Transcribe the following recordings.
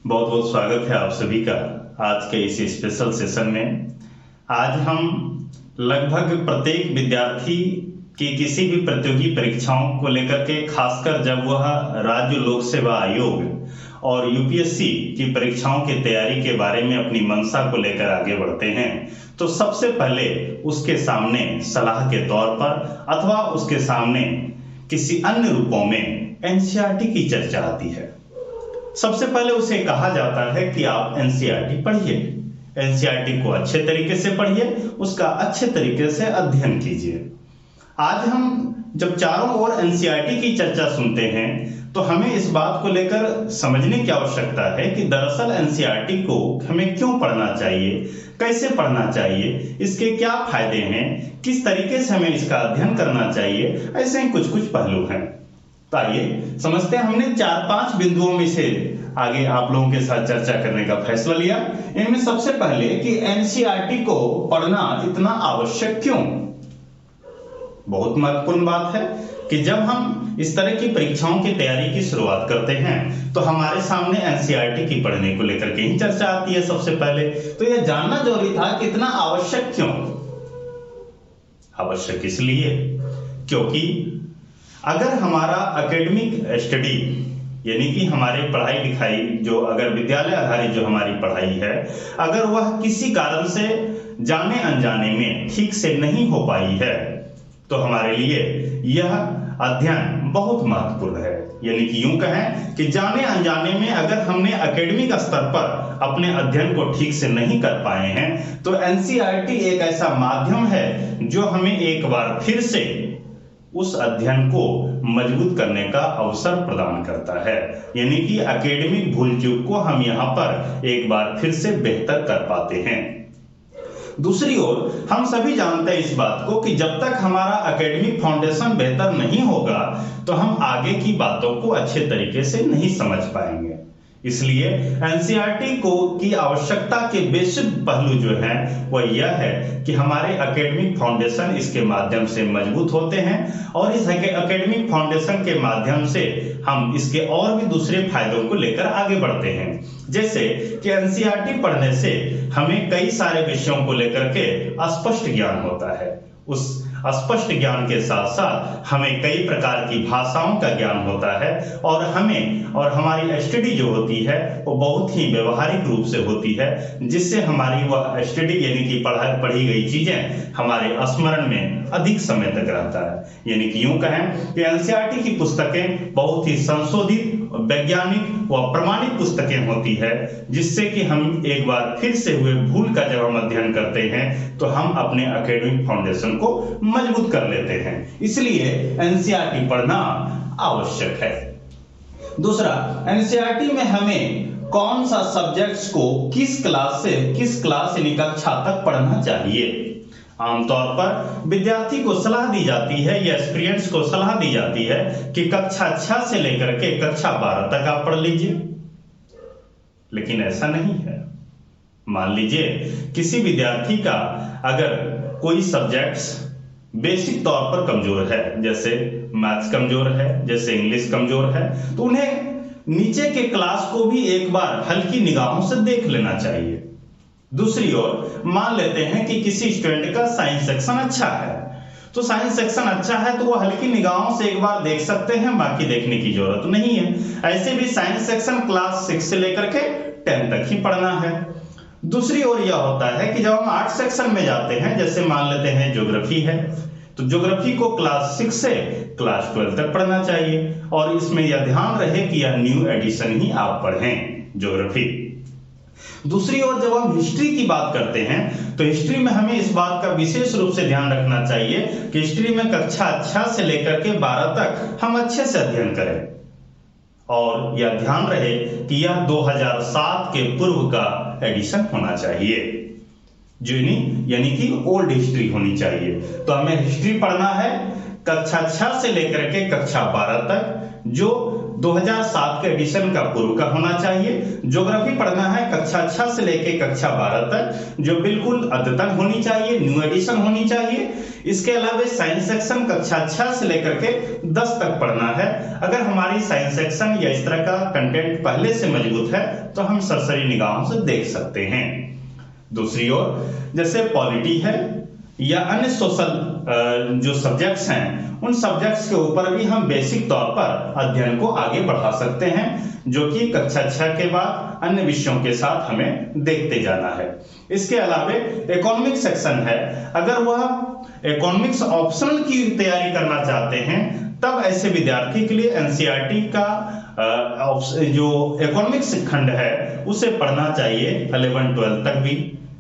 बहुत बहुत स्वागत है आप सभी का आज के इस स्पेशल सेशन में। आज हम लगभग प्रत्येक विद्यार्थी की किसी भी प्रतियोगी परीक्षाओं को लेकर के, खासकर जब वह राज्य लोक सेवा आयोग और यूपीएससी की परीक्षाओं की तैयारी के बारे में अपनी मंशा को लेकर आगे बढ़ते हैं, तो सबसे पहले उसके सामने सलाह के तौर पर अथवा उसके सामने किसी अन्य रूपों में एनसीईआरटी की चर्चा आती है। सबसे पहले उसे कहा जाता है कि आप एनसीईआरटी पढ़िए, एनसीईआरटी को अच्छे तरीके से पढ़िए, उसका अच्छे तरीके से अध्ययन कीजिए। आज हम जब चारों ओर एनसीईआरटी की चर्चा सुनते हैं तो हमें इस बात को लेकर समझने की आवश्यकता है कि दरअसल एनसीईआरटी को हमें क्यों पढ़ना चाहिए, कैसे पढ़ना चाहिए, इसके क्या फायदे हैं, किस तरीके से हमें इसका अध्ययन करना चाहिए। ऐसे ही कुछ कुछ पहलू हैं। तो आइए समझते हैं। हमने 4-5 बिंदुओं में से आगे आप लोगों के साथ चर्चा करने का फैसला लिया। इनमें सबसे पहले कि एनसीईआरटी को पढ़ना इतना आवश्यक क्यों। बहुत महत्वपूर्ण बात है कि जब हम इस तरह की परीक्षाओं की तैयारी की शुरुआत करते हैं तो हमारे सामने एनसीईआरटी की पढ़ने को लेकर के ही चर्चा आती है। सबसे पहले तो यह जानना जरूरी था कि इतना आवश्यक क्यों। आवश्यक इसलिए क्योंकि अगर हमारा एकेडमिक स्टडी यानी कि हमारी पढ़ाई लिखाई जो अगर विद्यालय आधारित जो हमारी पढ़ाई है, अगर वह किसी कारण से जाने अनजाने में ठीक से नहीं हो पाई है तो हमारे लिए यह अध्ययन बहुत महत्वपूर्ण है। यानी कि यूं कहें कि जाने अनजाने में अगर हमने एकेडमिक स्तर पर अपने अध्ययन को ठीक से नहीं कर पाए हैं तो एनसीईआरटी एक ऐसा माध्यम है जो हमें एक बार फिर से उस अध्ययन को मजबूत करने का अवसर प्रदान करता है। यानी कि एकेडमिक भूल चूक को हम यहाँ पर एक बार फिर से बेहतर कर पाते हैं। दूसरी ओर हम सभी जानते हैं इस बात को कि जब तक हमारा एकेडमिक फाउंडेशन बेहतर नहीं होगा तो हम आगे की बातों को अच्छे तरीके से नहीं समझ पाएंगे। इसलिए एनसीईआरटी को की आवश्यकता के बेसिक पहलू जो है वह यह है कि हमारे एकेडमिक फाउंडेशन इसके माध्यम से मजबूत होते हैं और इस एकेडमिक फाउंडेशन के माध्यम से हम इसके और भी दूसरे फायदों को लेकर आगे बढ़ते हैं। जैसे कि एनसीईआरटी पढ़ने से हमें कई सारे विषयों को लेकर के स्पष्ट ज्ञान होता है। उस स्पष्ट ज्ञान के साथ साथ हमें कई प्रकार की भाषाओं का ज्ञान होता है और हमें और हमारी स्टडी जो होती है वो बहुत ही व्यवहारिक रूप से होती है, जिससे हमारी वह स्टडी यानी कि पढ़ी गई चीजें हमारे स्मरण में अधिक समय तक रहता है। यानी कि यूं कहें कि एनसीईआरटी की पुस्तकें बहुत ही संशोधित, वैज्ञानिक व प्रमाणित पुस्तकें होती है, जिससे कि हम एक बार फिर से हुए भूल का जब हम अध्ययन करते हैं तो हम अपने एकेडमिक फाउंडेशन को मजबूत कर लेते हैं। इसलिए एनसीईआरटी पढ़ना आवश्यक है। दूसरा, एनसीईआरटी में हमें कौन सा सब्जेक्ट्स को किस क्लास यानी कक्षा तक पढ़ना चाहिए। आमतौर पर विद्यार्थी को सलाह दी जाती है या एस्पिरेंट्स को सलाह दी जाती है कि कक्षा 6 से लेकर के कक्षा 12 तक आप पढ़ लीजिए, लेकिन ऐसा नहीं है। मान लीजिए किसी विद्यार्थी का अगर कोई सब्जेक्ट्स बेसिक तौर पर कमजोर है, जैसे मैथ्स कमजोर है, जैसे इंग्लिश कमजोर है, तो उन्हें नीचे के क्लास को भी एक बार हल्की निगाहों से देख लेना चाहिए। दूसरी ओर मान लेते हैं कि किसी स्टूडेंट का साइंस सेक्शन अच्छा है, तो साइंस सेक्शन अच्छा है तो वो हल्की निगाहों से एक बार देख सकते हैं, बाकी देखने की जरूरत नहीं है। ऐसे भी साइंस सेक्शन क्लास 6 से लेकर के 10 तक ही पढ़ना है। दूसरी ओर यह होता है कि जब हम आर्ट सेक्शन में जाते हैं, जैसे मान लेते हैं ज्योग्राफी है, तो ज्योग्राफी को क्लास 6 से क्लास 12 तक पढ़ना चाहिए और इसमें यह ध्यान रहे कि यह न्यू एडिशन ही आप पढ़ें ज्योग्राफी। दूसरी ओर जब हम हिस्ट्री की बात करते हैं तो हिस्ट्री में हमें इस बात का विशेष रूप से ध्यान रखना चाहिए कि हिस्ट्री में कक्षा 6 से लेकर के 12 तक हम अच्छे से अध्ययन करें और यह ध्यान रहे कि यह 2007 के पूर्व का एडिशन होना चाहिए, यानी कि ओल्ड हिस्ट्री होनी चाहिए। तो हमें हिस्ट्री पढ़ना है कक्षा 6 से लेकर के कक्षा 12 तक, जो 2007 के एडिशन का पूर्व का होना चाहिए। ज्योग्राफी पढ़ना है कक्षा 6 से लेके कक्षा 12 तक, जो बिल्कुल अद्यतन होनी चाहिए, न्यू एडिशन होनी चाहिए। इसके अलावा साइंस सेक्शन कक्षा 6 से लेकर के 10 तक पढ़ना है। अगर हमारी साइंस सेक्शन या इस तरह का कंटेंट पहले से मजबूत है तो हम सरसरी निगाहों से देख सकते हैं। दूसरी ओर जैसे पॉलिटी है या अन्य सोशल जो सब्जेक्ट्स हैं, उन सब्जेक्ट्स के ऊपर भी हम बेसिक तौर पर अध्ययन को आगे बढ़ा सकते हैं, जो कि कक्षा 6 के बाद अन्य विषयों के साथ हमें देखते जाना है। इसके अलावा इकोनॉमिक्स सेक्शन है। अगर वह इकोनॉमिक्स ऑप्शनल की तैयारी करना चाहते हैं तब ऐसे विद्यार्थी के लिए एनसीईआरटी का जो इकोनॉमिक्स खंड है उसे पढ़ना चाहिए 11-12 तक भी,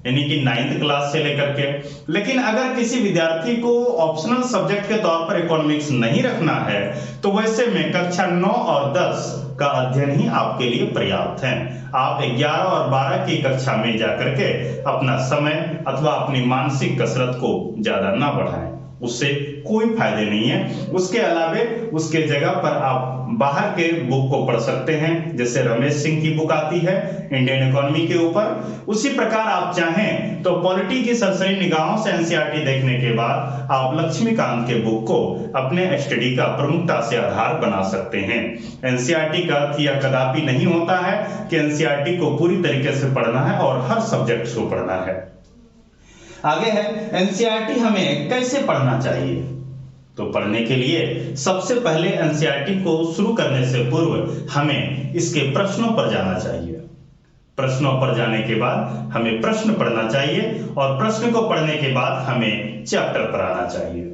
यानी कि 9th क्लास से लेकर के। लेकिन अगर किसी विद्यार्थी को ऑप्शनल सब्जेक्ट के तौर पर इकोनॉमिक्स नहीं रखना है तो वैसे में कक्षा 9 और 10 का अध्ययन ही आपके लिए पर्याप्त है। आप 11 और 12 की कक्षा में जाकर के अपना समय अथवा अपनी मानसिक कसरत को ज्यादा ना बढ़ाएं, उससे कोई फायदे नहीं है। उसके अलावे उसके जगह पर आप बाहर के बुक को पढ़ सकते हैं, जैसे रमेश सिंह की बुक आती है इंडियन इकोनॉमी के ऊपर। उसी प्रकार आप चाहें तो पॉलिटी की सरसरी निगाहों से एनसीईआरटी देखने के बाद आप लक्ष्मीकांत के बुक को अपने स्टडी का प्रमुखता से आधार बना सकते हैं। एनसीईआरटी का अर्थ यह कदापि नहीं होता है कि एनसीईआरटी को पूरी तरीके से पढ़ना है और हर सब्जेक्ट को पढ़ना है। आगे है एनसीईआरटी हमें कैसे पढ़ना चाहिए। तो पढ़ने के लिए सबसे पहले एनसीईआरटी को शुरू करने से पूर्व हमें इसके प्रश्नों पर जाना चाहिए। प्रश्नों पर जाने के बाद हमें प्रश्न पढ़ना चाहिए और प्रश्न को पढ़ने के बाद हमें चैप्टर पर आना चाहिए।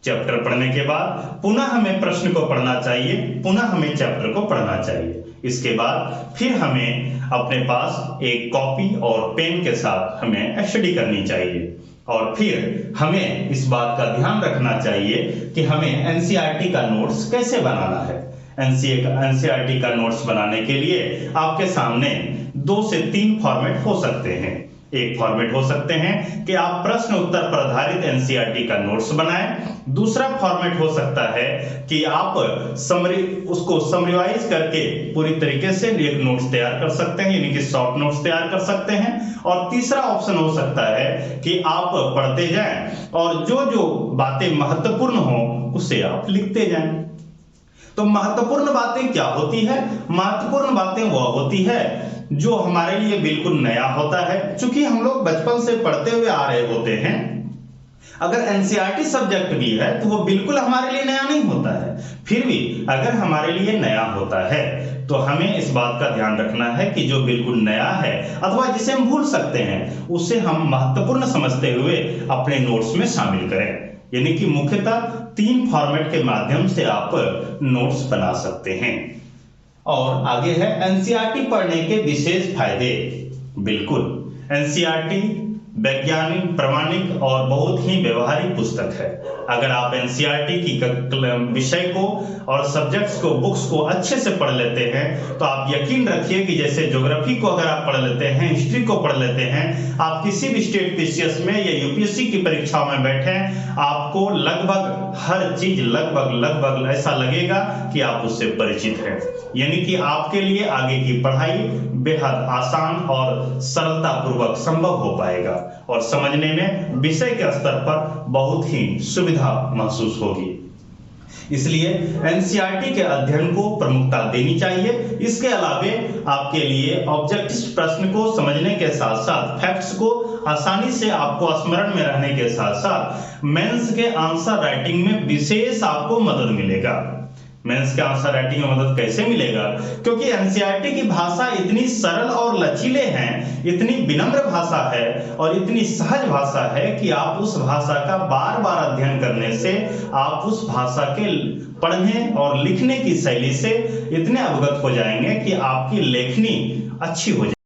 चैप्टर पढ़ने के बाद पुनः हमें प्रश्न को पढ़ना चाहिए, पुनः हमें चैप्टर को पढ़ना चाहिए। इसके बाद फिर हमें अपने पास एक कॉपी और पेन के साथ हमें स्टडी करनी चाहिए और फिर हमें इस बात का ध्यान रखना चाहिए कि हमें एनसीईआरटी का नोट्स कैसे बनाना है। एनसीईआरटी का नोट्स बनाने के लिए आपके सामने 2 से 3 फॉर्मेट हो सकते हैं। एक फॉर्मेट हो सकते हैं कि आप प्रश्न उत्तर पर आधारित एनसीईआरटी का नोट्स बनाएं। दूसरा फॉर्मेट हो सकता है कि आप उसको समरीवाइज करके पूरी तरीके से एक नोट्स तैयार कर सकते हैं, यानी कि शॉर्ट नोट्स तैयार कर सकते हैं। और तीसरा ऑप्शन हो सकता है कि आप पढ़ते जाएं और जो जो बातें महत्वपूर्ण हो उसे आप लिखते जाएं। तो महत्वपूर्ण बातें क्या होती है? महत्वपूर्ण बातें वह होती है जो हमारे लिए बिल्कुल नया होता है। चूंकि हम लोग बचपन से पढ़ते हुए आ रहे होते हैं, अगर एनसीईआरटी सब्जेक्ट भी है तो वो बिल्कुल हमारे लिए नया नहीं होता है। फिर भी अगर हमारे लिए नया होता है तो हमें इस बात का ध्यान रखना है कि जो बिल्कुल नया है अथवा जिसे हम भूल सकते हैं उसे हम महत्वपूर्ण समझते हुए अपने नोट्स में शामिल करें। यानी कि मुख्यतः 3 फॉर्मेट के माध्यम से आप नोट्स बना सकते हैं। और आगे है एनसीईआरटी पढ़ने के विशेष फायदे। बिल्कुल एनसीईआरटी वैज्ञानिक, प्रामाणिक और बहुत ही व्यवहारिक पुस्तक है। अगर आप एनसीईआरटी की विषय को और सब्जेक्ट्स को, बुक्स को अच्छे से पढ़ लेते हैं तो आप यकीन रखिए कि जैसे ज्योग्राफी को अगर आप पढ़ लेते हैं, हिस्ट्री को पढ़ लेते हैं, आप किसी भी स्टेट पीसीएस में या यूपीएससी की परीक्षाओं में बैठे, आपको लगभग हर चीज लगभग ऐसा लगेगा कि आप उससे परिचित हैं। यानी कि आपके लिए आगे की पढ़ाई बेहद आसान और सरलता पूर्वक संभव हो पाएगा और समझने में विषय के स्तर पर बहुत ही सुविधा महसूस होगी। इसलिए एनसीईआरटी के अध्ययन को प्रमुखता देनी चाहिए। इसके अलावे आपके लिए ऑब्जेक्टिव प्रश्न को समझने के साथ साथ फैक्ट्स को आसानी से आपको स्मरण में रहने के साथ साथ मेंस के आंसर राइटिंग में विशेष आपको मदद मिलेगा। मेंस के आंसर राइटिंग में मदद कैसे मिलेगा? क्योंकि एनसीईआरटी की भाषा इतनी सरल और लचीले हैं, इतनी विनम्र भाषा है और इतनी सहज भाषा है कि आप उस भाषा का बार बार अध्ययन करने से आप उस भाषा के पढ़ने और लिखने की शैली से इतने अवगत हो जाएंगे कि आपकी लेखनी अच्छी हो जाएगी।